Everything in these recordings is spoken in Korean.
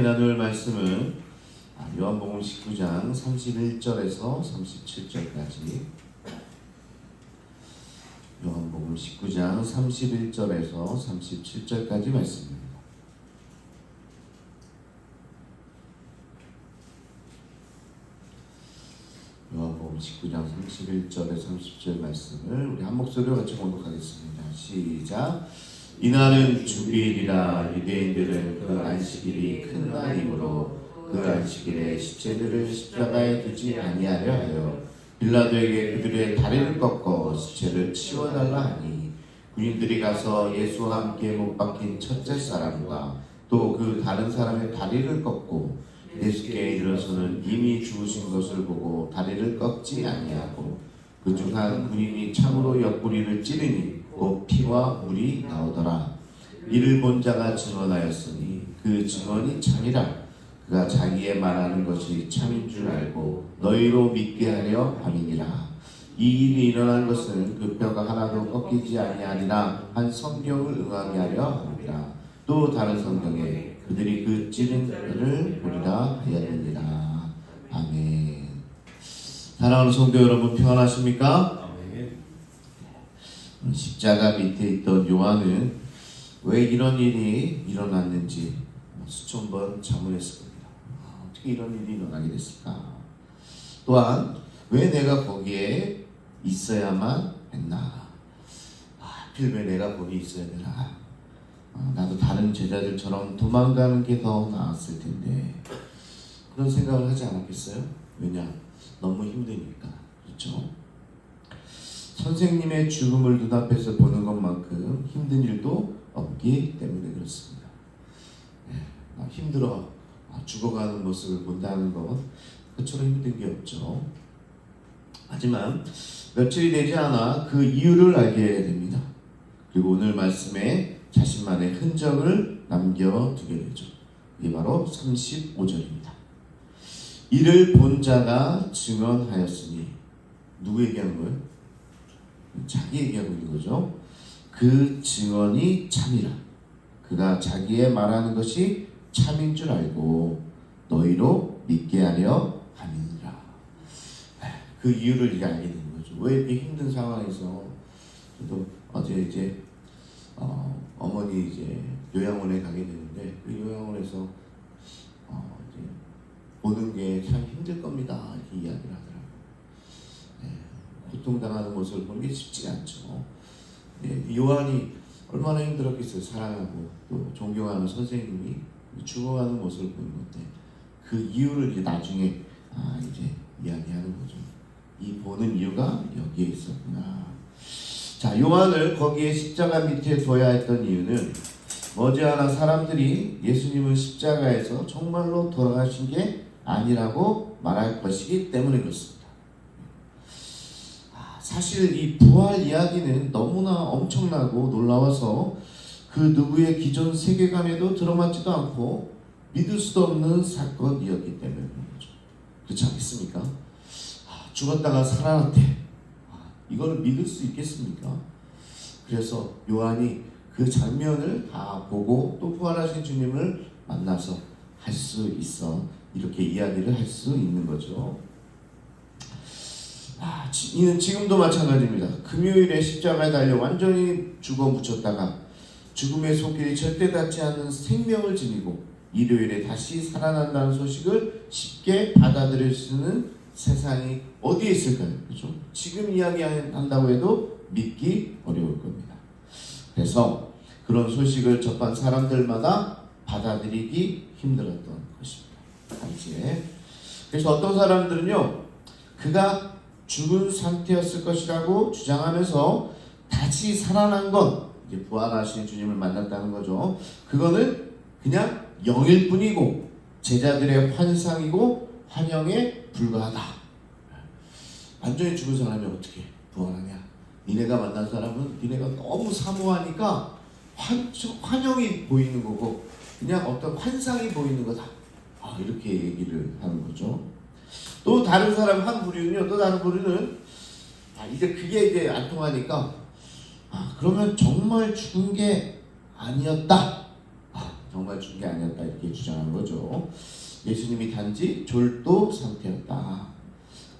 나눌 말씀은 요한복음 19장 31절에서 37절까지. 요한복음 19장 31절에서 37절까지 말씀입니다. 요한복음 19장 31절에 30절 말씀을 우리 한 목소리로 같이 공독하겠습니다. 시작. 이날은 주일이라 유대인들은 그 안식일이 큰 날이므로 그 안식일에 시체들을 십자가에 두지 아니하려 하여 빌라도에게 그들의 다리를 꺾어 시체를 치워달라 하니, 군인들이 가서 예수와 함께 못 박힌 첫째 사람과 또 그 다른 사람의 다리를 꺾고 예수께 이르러서는 이미 죽으신 것을 보고 다리를 꺾지 아니하고 그 중 한 군인이 창으로 옆구리를 찌르니 곧 피와 물이 나오더라. 이를 본 자가 증언하였으니 그 증언이 참이라. 그가 자기의 말하는 것이 참인 줄 알고 너희로 믿게 하려 함이니라. 이 일이 일어난 것은 그 뼈가 하나도 꺾이지 아니하리라 한 성경을 응하게 하려 함이라. 또 다른 성경에 그들이 그 찌른 뼈를 보리라 하였느니라. 아멘. 사랑하는 성도 여러분, 평안하십니까? 십자가 밑에 있던 요한은 왜 이런 일이 일어났는지 수천 번 자문했을 겁니다. 어떻게 이런 일이 일어나게 됐을까? 또한 왜 내가 거기에 있어야만 했나? 하필 왜 내가 거기 있어야 되나? 나도 다른 제자들처럼 도망가는 게 더 나았을 텐데, 그런 생각을 하지 않았겠어요? 왜냐? 너무 힘드니까. 그렇죠? 선생님의 죽음을 눈앞에서 보는 것만큼 힘든 일도 없기 때문에 그렇습니다. 힘들어 죽어가는 모습을 본다는 것, 그처럼 힘든 게 없죠. 하지만 며칠이 되지 않아 그 이유를 알게 됩니다. 그리고 오늘 말씀에 자신만의 흔적을 남겨두게 되죠. 이게 바로 35절입니다. 이를 본 자가 증언하였으니, 누구 얘기하는 거예요? 자기 얘기하고 있는 거죠. 그 증언이 참이라. 그가 자기의 말하는 것이 참인 줄 알고 너희로 믿게 하려 함이니라. 그 이유를 이제 알게 되는 거죠. 왜 이렇게 힘든 상황에서, 저도 어제 이제 어머니 이제 요양원에 가게 되는데, 그 요양원에서 이제 보는 게 참 힘들 겁니다, 이렇게 이야기를 하더라고요. 고통당하는 모습을 보는 게 쉽지가 않죠. 요한이 얼마나 힘들었겠어요. 사랑하고 또 존경하는 선생님이 죽어가는 모습을 보는 건데, 그 이유를 이제 나중에 이제 이야기하는 거죠. 이 보는 이유가 여기에 있었구나. 자, 요한을 거기에 십자가 밑에 둬야 했던 이유는 머지않아 사람들이 예수님은 십자가에서 정말로 돌아가신 게 아니라고 말할 것이기 때문에 그렇습니다. 사실 이 부활 이야기는 너무나 엄청나고 놀라워서 그 누구의 기존 세계관에도 들어맞지도 않고 믿을 수도 없는 사건이었기 때문에 그런 거죠. 그렇지 않겠습니까? 죽었다가 살아났대. 이걸 믿을 수 있겠습니까? 그래서 요한이 그 장면을 다 보고 또 부활하신 주님을 만나서 할 수 있어 이렇게 이야기를 할 수 있는 거죠. 이는 지금도 마찬가지입니다. 금요일에 십자가에 달려 완전히 죽어 묻혔다가 죽음의 손길이 절대 닿지 않는 생명을 지니고 일요일에 다시 살아난다는 소식을 쉽게 받아들일 수 있는 세상이 어디에 있을까요? 그렇죠? 지금 이야기한다고 해도 믿기 어려울 겁니다. 그래서 그런 소식을 접한 사람들마다 받아들이기 힘들었던 것입니다. 당시에. 그래서 어떤 사람들은요, 그가 죽은 상태였을 것이라고 주장하면서 다시 살아난 것, 이제 부활하신 주님을 만났다는 거죠. 그거는 그냥 영일 뿐이고 제자들의 환상이고 환영에 불과하다. 완전히 죽은 사람이 어떻게 부활하냐? 니네가 만난 사람은 니네가 너무 사모하니까 환영이 보이는 거고 그냥 어떤 환상이 보이는 거다. 이렇게 얘기를 하는 거죠. 또 다른 사람 한 부류는요, 또 다른 부류는 이제 그게 이제 안 통하니까 그러면 정말 죽은 게 아니었다. 정말 준 게 아니었다 이렇게 주장하는 거죠. 예수님이 단지 졸도 상태였다.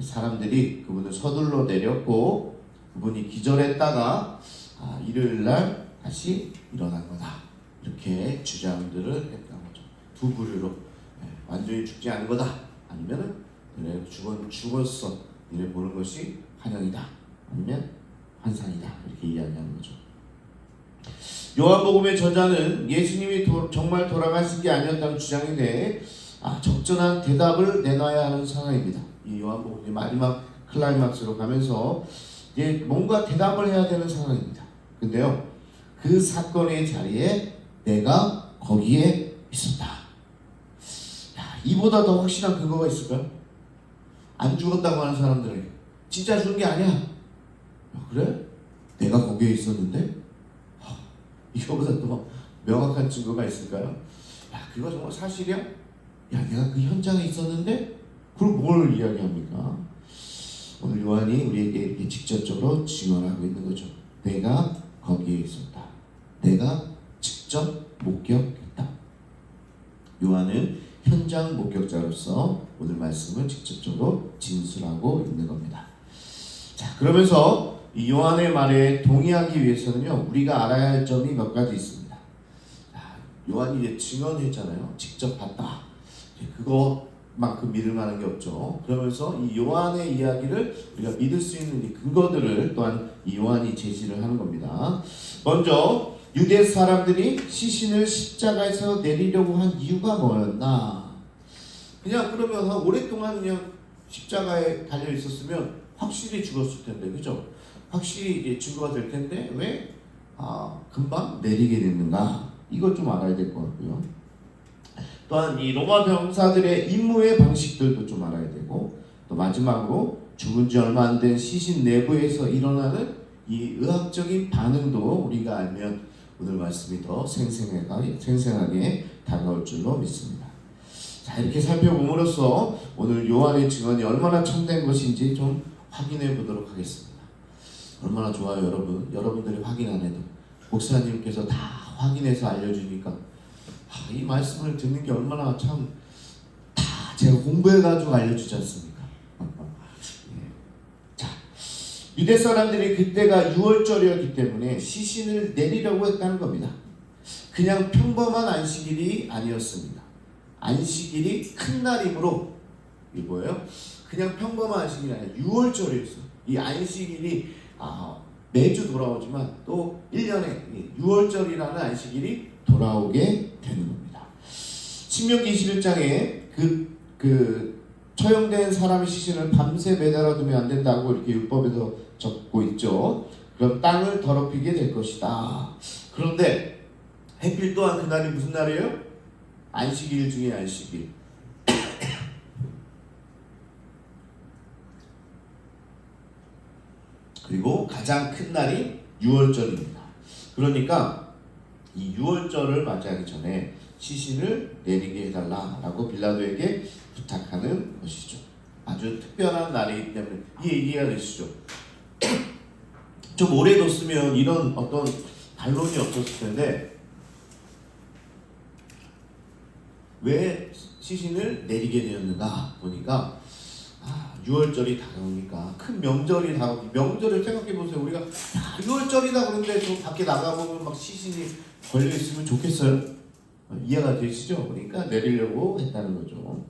사람들이 그분을 서둘러 내렸고 그분이 기절했다가 일요일날 다시 일어난 거다 이렇게 주장들을 했던 거죠. 두 부류로 완전히 죽지 않은 거다 아니면은 그래 죽었어 이래 보는 것이 환영이다 아니면 환상이다 이렇게 이야기하는 거죠. 요한복음의 저자는 예수님이 정말 돌아가신 게 아니었다는 주장인데 적절한 대답을 내놔야 하는 상황입니다. 이 요한복음의 마지막 클라이막스로 가면서 이제 뭔가 대답을 해야 되는 상황입니다. 근데요 그 사건의 자리에 내가 거기에 있었다. 이보다 더 확실한 근거가 있을까요? 안 죽었다고 하는 사람들에게 진짜 죽은 게 아니야. 그래? 내가 거기에 있었는데? 이거보다 더 명확한 증거가 있을까요? 그거 정말 사실이야? 내가 그 현장에 있었는데? 그럼 뭘 이야기합니까? 오늘 요한이 우리에게 이렇게 직접적으로 증언하고 있는 거죠. 내가 거기에 있었다. 내가 직접 목격했다. 요한은 현장 목격자로서 오늘 말씀을 직접적으로 진술하고 있는 겁니다. 자, 그러면서 이 요한의 말에 동의하기 위해서는요, 우리가 알아야 할 점이 몇 가지 있습니다. 자, 요한이 이제 증언했잖아요. 직접 봤다. 그거만큼 믿을 만한 게 없죠. 그러면서 이 요한의 이야기를 우리가 믿을 수 있는 이 근거들을 또한 이 요한이 제시를 하는 겁니다. 먼저 유대 사람들이 시신을 십자가에서 내리려고 한 이유가 뭐였나? 그냥 그러면 오랫동안 그냥 십자가에 달려 있었으면 확실히 죽었을 텐데, 그죠? 확실히 증거가 될 텐데 왜 금방 내리게 됐는가? 이걸 좀 알아야 될 것 같고요. 또한 이 로마 병사들의 임무의 방식들도 좀 알아야 되고, 또 마지막으로 죽은 지 얼마 안 된 시신 내부에서 일어나는 이 의학적인 반응도 우리가 알면 오늘 말씀이 더 생생하게 다가올 줄로 믿습니다. 자, 이렇게 살펴봄으로써 오늘 요한의 증언이 얼마나 참된 것인지 좀 확인해 보도록 하겠습니다. 얼마나 좋아요, 여러분. 여러분들이 확인 안 해도 목사님께서 다 확인해서 알려주니까 이 말씀을 듣는 게 얼마나 참 다 제가 공부해가지고 알려주지 않습니까? 자, 유대 사람들이 그때가 6월절이었기 때문에 시신을 내리려고 했다는 겁니다. 그냥 평범한 안식일이 아니었습니다. 안식일이 큰 날이므로 이 뭐예요? 그냥 평범한 안식일이 아니라 6월절이었어요. 이 안식일이 매주 돌아오지만 또 1년에 6월절이라는 안식일이 돌아오게 되는 겁니다. 신명기 21장에 그 처형된 사람의 시신을 밤새 매달아 두면 안 된다고 이렇게 율법에서 적고 있죠. 그럼 땅을 더럽히게 될 것이다. 그런데 해필 또한 그날이 무슨 날이에요? 안식일 중에 안식일. 그리고 가장 큰 날이 6월절입니다. 그러니까 이 6월절을 맞이하기 전에 시신을 내리게 해달라라고 빌라도에게 부탁하는 것이죠. 아주 특별한 날이기 때문에 이해가 되시죠? 좀 오래 뒀으면 이런 어떤 반론이 없었을 텐데 왜 시신을 내리게 되었는가 보니까 6월절이 다가오니까 큰 명절이 다가오니 명절을 생각해보세요. 우리가 6월절이다 그런데 좀 밖에 나가보면 막 시신이 걸려있으면 좋겠어요? 이해가 되시죠? 그러니까 내리려고 했다는 거죠.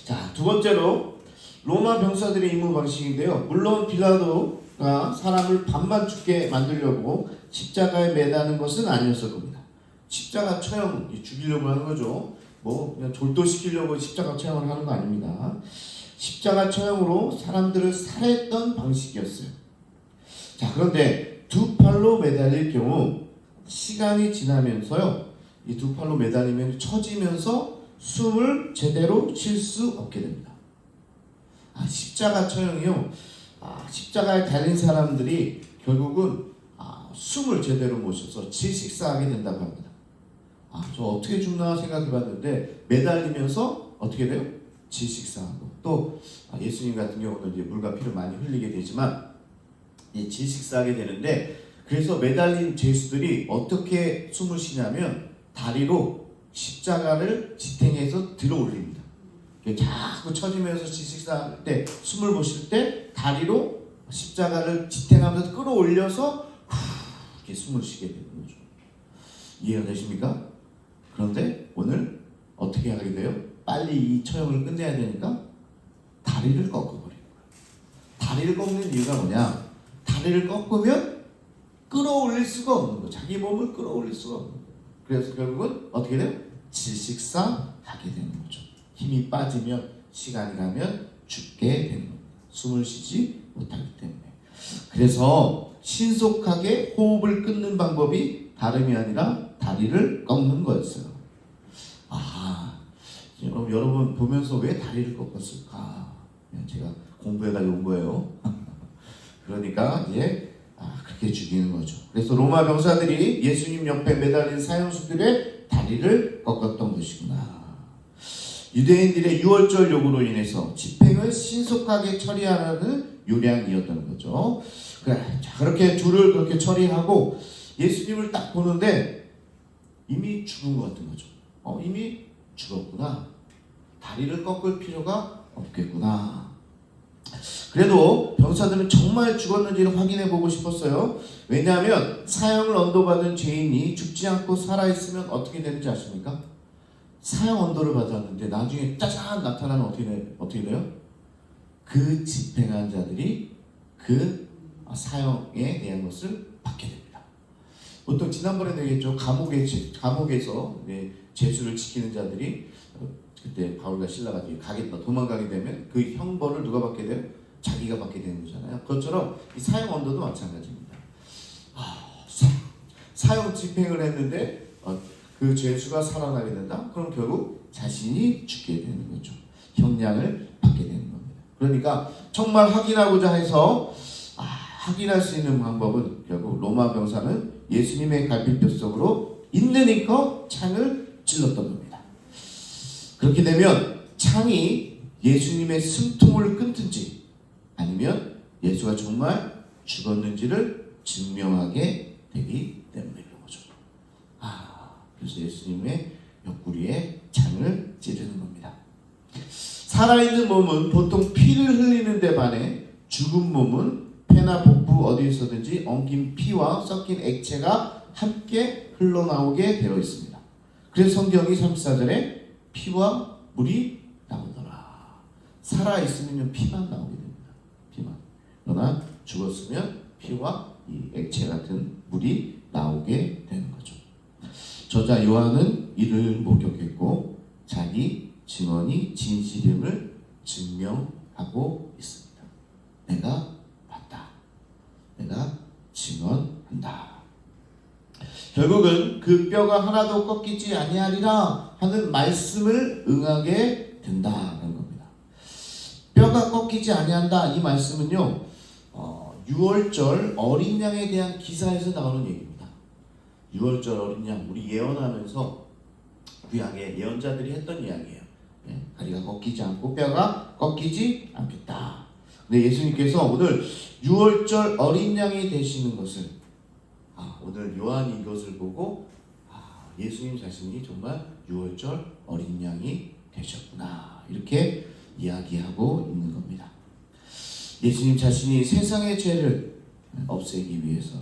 자, 두 번째로 로마 병사들의 임무 방식인데요. 물론 빌라도가 사람을 반만 죽게 만들려고 십자가에 매다는 것은 아니었을 겁니다. 십자가 처형 죽이려고 하는 거죠. 뭐 그냥 졸도시키려고 십자가 처형을 하는 거 아닙니다. 십자가 처형으로 사람들을 살해했던 방식이었어요. 자, 그런데 두 팔로 매달릴 경우 시간이 지나면서요, 이 두 팔로 매달리면 처지면서 숨을 제대로 쉴 수 없게 됩니다. 십자가 처형이요, 십자가에 달린 사람들이 결국은 숨을 제대로 못 쉬어서 질식사하게 된다고 합니다. 저 어떻게 죽나 생각해봤는데 매달리면서 어떻게 돼요? 질식사하고 또 예수님 같은 경우는 이제 물과 피를 많이 흘리게 되지만 질식사하게 되는데, 그래서 매달린 죄수들이 어떻게 숨을 쉬냐면 다리로 십자가를 지탱해서 들어 올립니다. 자꾸 처지면서 지식사할 때, 숨을 못 쉴 때 다리로 십자가를 지탱하면서 끌어올려서 이렇게 숨을 쉬게 되는 거죠. 이해가 되십니까? 그런데 오늘 어떻게 하게 돼요? 빨리 이 처형을 끝내야 되니까 다리를 꺾어버린 거예요. 다리를 꺾는 이유가 뭐냐? 다리를 꺾으면 끌어올릴 수가 없는 거예요. 자기 몸을 끌어올릴 수가 없는 거예요. 그래서 결국은 어떻게 돼요? 질식사하게 되는 거죠. 힘이 빠지면, 시간이 가면 죽게 되는 겁니다. 숨을 쉬지 못하기 때문에. 그래서 신속하게 호흡을 끊는 방법이 다름이 아니라 다리를 꺾는 거였어요. 여러분 보면서 왜 다리를 꺾었을까? 제가 공부해가지고 온 거예요. 그러니까 이제 그렇게 죽이는 거죠. 그래서 로마 병사들이 예수님 옆에 매달린 사형수들의 다리를 꺾었던 것이구나. 유대인들의 유월절 요구로 인해서 집행을 신속하게 처리하라는 요량이었던 거죠. 그렇게 둘을 그렇게 처리하고 예수님을 딱 보는데 이미 죽은 것 같은 거죠. 이미 죽었구나. 다리를 꺾을 필요가 없겠구나. 그래도 병사들은 정말 죽었는지를 확인해 보고 싶었어요. 왜냐하면 사형을 언도받은 죄인이 죽지 않고 살아있으면 어떻게 되는지 아십니까? 사형 언도를 받았는데 나중에 짜잔 나타나면 어떻게 돼요? 그 집행한 자들이 그 사형에 대한 것을 받게 됩니다. 보통 지난번에 얘기했죠. 감옥에서 제수를 지키는 자들이 그때 바울과 실라가 도망가게 되면 그 형벌을 누가 받게 돼요? 자기가 받게 되는 거잖아요. 그것처럼 이 사형 언도도 마찬가지입니다. 사형 집행을 했는데 그 죄수가 살아나게 된다? 그럼 결국 자신이 죽게 되는 거죠. 형량을 받게 되는 겁니다. 그러니까 정말 확인하고자 해서 확인할 수 있는 방법은 결국 로마 병사는 예수님의 갈비뼈 속으로 있는 힘껏 창을 찔렀던 겁니다. 그렇게 되면 창이 예수님의 숨통을 끊든지 아니면 예수가 정말 죽었는지를 증명하게 되기 때문인 거죠. 그래서 예수님의 옆구리에 창을 찌르는 겁니다. 살아있는 몸은 보통 피를 흘리는 데 반해 죽은 몸은 폐나 복부 어디에서든지 엉킨 피와 섞인 액체가 함께 흘러나오게 되어 있습니다. 그래서 성경이 34절에 피와 물이 나오더라. 살아있으면 피만 나오게 됩니다. 피만. 그러나 죽었으면 피와 이 액체 같은 물이 나오게 되는 거죠. 저자 요한은 이를 목격했고 자기 증언이 진실임을 증명하고 있습니다. 내가 봤다. 내가 증언한다. 결국은 그 뼈가 하나도 꺾이지 아니하리라 하는 말씀을 응하게 된다는 겁니다. 뼈가 꺾이지 아니한다 이 말씀은요 6월절 어린 양에 대한 기사에서 나오는 얘기입니다. 6월절 어린 양 우리 예언하면서 구약의 예언자들이 했던 이야기예요. 다리가 꺾이지 않고 뼈가 꺾이지 않겠다. 근데 예수님께서 오늘 6월절 어린 양이 되시는 것을 오늘 요한이 이것을 보고 예수님 자신이 정말 6월절 어린 양이 되셨구나 이렇게 이야기하고 있는 겁니다. 예수님 자신이 세상의 죄를 없애기 위해서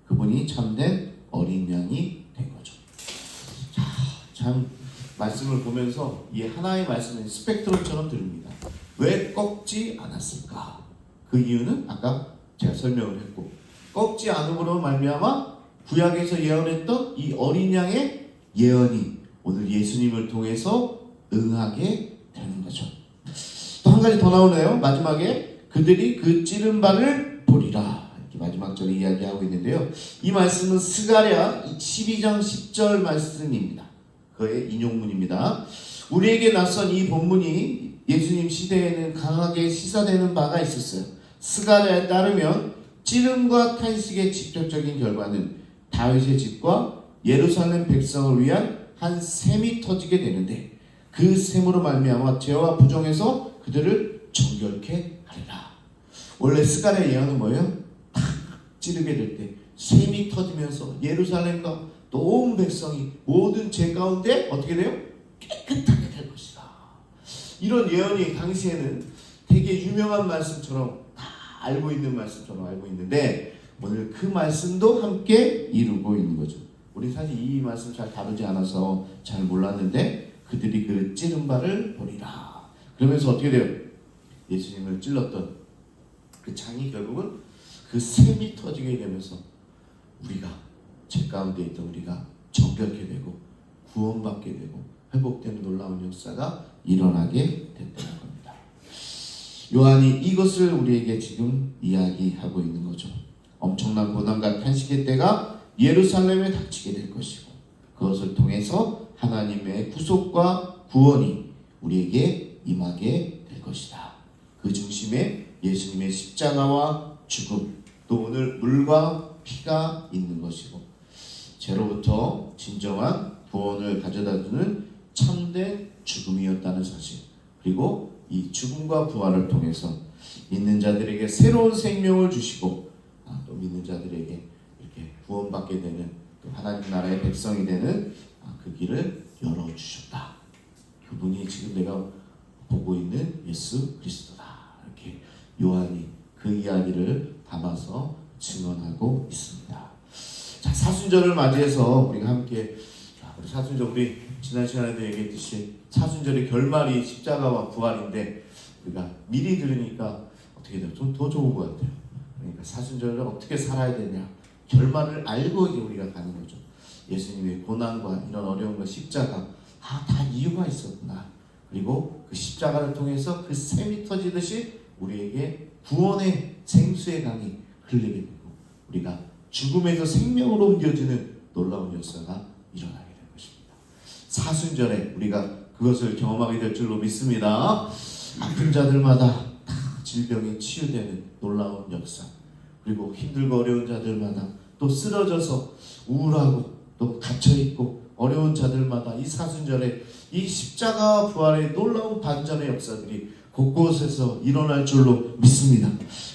그분이 참된 어린 양이 된 거죠. 참 말씀을 보면서 이 하나의 말씀은 스펙트럼처럼 들립니다. 왜 꺾지 않았을까? 그 이유는 아까 제가 설명을 했고 꺾지 않음으로 말미암아 구약에서 예언했던 이 어린 양의 예언이 오늘 예수님을 통해서 응하게 되는 거죠. 또 한 가지 더 나오네요. 마지막에 그들이 그 찌른 바를 보리라 이렇게 마지막 절에 이야기하고 있는데요. 이 말씀은 스가랴 12장 10절 말씀입니다. 그의 인용문입니다. 우리에게 낯선 이 본문이 예수님 시대에는 강하게 시사되는 바가 있었어요. 스가랴에 따르면 찌름과 탄식의 직접적인 결과는 다윗의 집과 예루살렘 백성을 위한 한 샘이 터지게 되는데 그 샘으로 말미암아 죄와 부정에서 그들을 정결케 하리라. 원래 스가랴의 예언은 뭐예요? 탁 찌르게 될 때 샘이 터지면서 예루살렘과 또 온 백성이 모든 죄 가운데 어떻게 돼요? 깨끗하게 될 것이다. 이런 예언이 당시에는 되게 유명한 말씀처럼 다 알고 있는 말씀처럼 알고 있는데 오늘 그 말씀도 함께 이루고 있는 거죠. 우리 사실 이 말씀 잘 다루지 않아서 잘 몰랐는데 그들이 그 찌른 바를 보리라. 그러면서 어떻게 돼요? 예수님을 찔렀던 그 창이 결국은 그 샘이 터지게 되면서 우리가 죄 가운데 있던 우리가 정결케 되고 구원받게 되고 회복되는 놀라운 역사가 일어나게 됐다는 겁니다. 요한이 이것을 우리에게 지금 이야기하고 있는 거죠. 엄청난 고난과 탄식의 때가 예루살렘에 닥치게 될 것이고 그것을 통해서 하나님의 구속과 구원이 우리에게 임하게 될 것이다. 그 중심에 예수님의 십자가와 죽음, 또 오늘 물과 피가 있는 것이고 죄로부터 진정한 구원을 가져다주는 참된 죽음이었다는 사실, 그리고 이 죽음과 부활을 통해서 믿는 자들에게 새로운 생명을 주시고 또 믿는 자들에게 이렇게 구원받게 되는 또 하나님 나라의 백성이 되는 그 길을 열어주셨다. 그분이 지금 내가 보고 있는 예수 그리스도다. 이렇게 요한이 그 이야기를 담아서 증언하고 있습니다. 자, 사순절을 맞이해서 우리가 함께 우리 사순절, 우리 지난 시간에도 얘기했듯이 사순절의 결말이 십자가와 부활인데 우리가 미리 들으니까 어떻게 돼요? 좀 더 좋은 것 같아요. 그러니까 사순절을 어떻게 살아야 되냐, 결말을 알고 이제 우리가 가는 거죠. 예수님의 고난과 이런 어려움과 십자가 다 이유가 있었구나. 그리고 그 십자가를 통해서 그 샘이 터지듯이 우리에게 구원의 생수의 강이 흘리게 되고 우리가 죽음에서 생명으로 옮겨지는 놀라운 역사가 일어나게 될 것입니다. 사순절에 우리가 그것을 경험하게 될 줄로 믿습니다. 아픈 자들마다 다 질병이 치유되는 놀라운 역사, 그리고 힘들고 어려운 자들마다 또 쓰러져서 우울하고 또 갇혀있고 어려운 자들마다 이 사순절에 이 십자가 부활의 놀라운 반전의 역사들이 곳곳에서 일어날 줄로 믿습니다.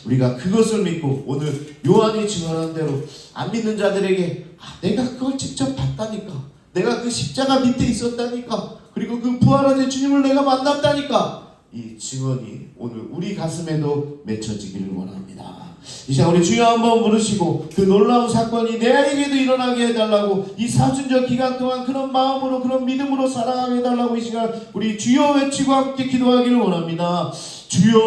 우리가 그것을 믿고 오늘 요한이 증언한 대로 안 믿는 자들에게 내가 그걸 직접 봤다니까, 내가 그 십자가 밑에 있었다니까, 그리고 그 부활하신 주님을 내가 만났다니까, 이 증언이 오늘 우리 가슴에도 맺혀지기를 원합니다. 이 시간 우리 주여 한번 부르시고 그 놀라운 사건이 내에게도 일어나게 해달라고, 이 사순절 기간 동안 그런 마음으로 그런 믿음으로 살아가게 해달라고 이 시간 우리 주여 외치고 함께 기도하기를 원합니다. 주여